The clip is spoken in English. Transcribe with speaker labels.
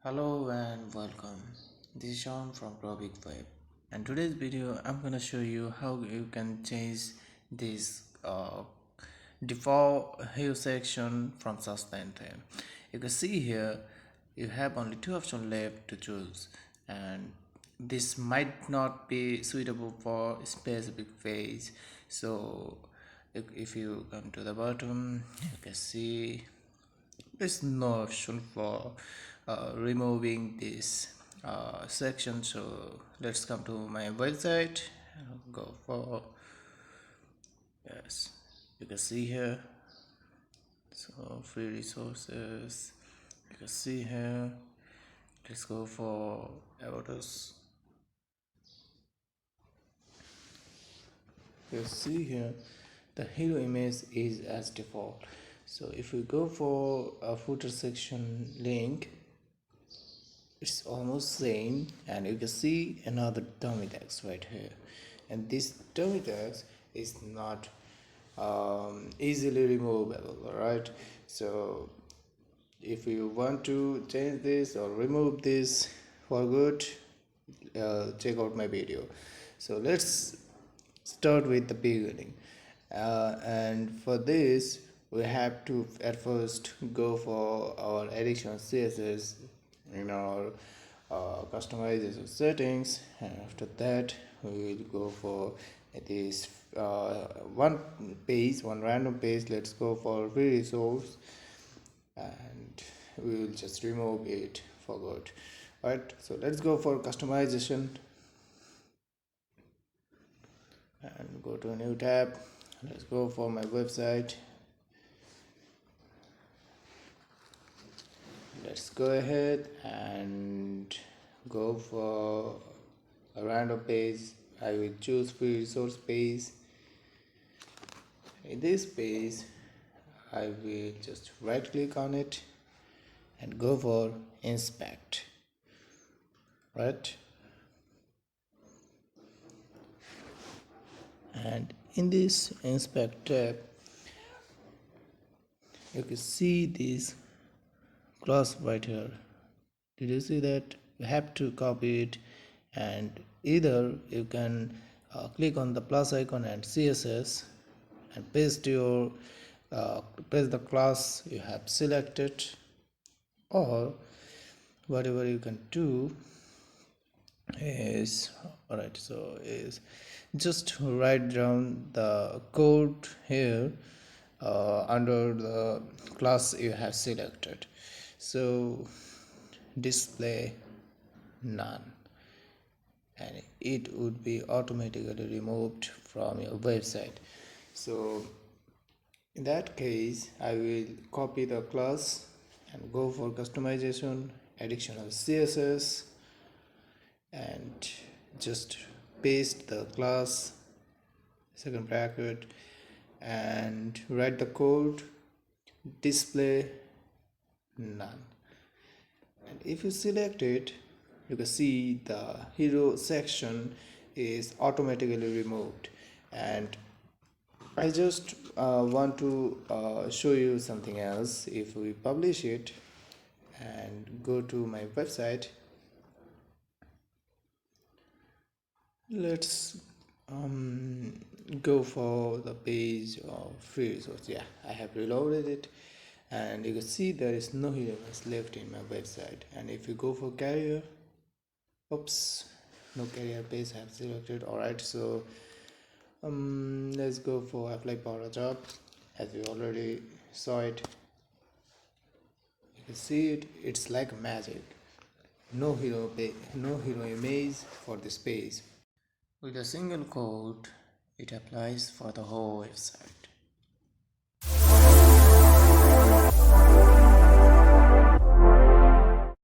Speaker 1: Hello and welcome. This is Sean from Probic Web, and today's video I'm gonna show you how you can change this default hue section from Saasland theme. You can see here you have only two options left to choose, and this might not be suitable for specific phase. So if you come to the bottom, you can see there's no option for removing this section. So let's come to my website, go for, yes, you can see here, so free resources, you can see here. Let's go for about us. You see here the hero image is as default. So if we go for a footer section link, it's almost same, and you can see another dummy text right here, and this dummy text is not easily removable. Right, so if you want to change this or remove this for good, check out my video. So let's start with the beginning, and for this we have to at first go for our additional css in our customization settings, and after that we will go for this one random page. Let's go for free resource, and we will just remove it for good. Right, so let's go for customization and go to a new tab. Let's go for my website. Let's go ahead and go for a random page. I will choose free resource page. In this page I will just right click on it and go for inspect. Right, and in this inspect tab you can see this class right here. Did you see that? You have to copy it, and either you can click on the plus icon and css and paste the class you have selected, or whatever you can do is just write down the code here under the class you have selected. So display none, and it would be automatically removed from your website. So in that case I will copy the class and go for customization, additional css, and just paste the class second bracket and write the code display none. And if you select it, you can see the hero section is automatically removed. And I just want to show you something else. If we publish it and go to my website, let's go for the page of free resource. Yeah, I have reloaded it, and you can see there is no hero left in my website. And if you go for career, oops, no career page I have selected. Alright, so let's go for apply for a job. As you already saw it, you can see it, it's like magic. No hero image for this page. With a single code, it applies for the whole website.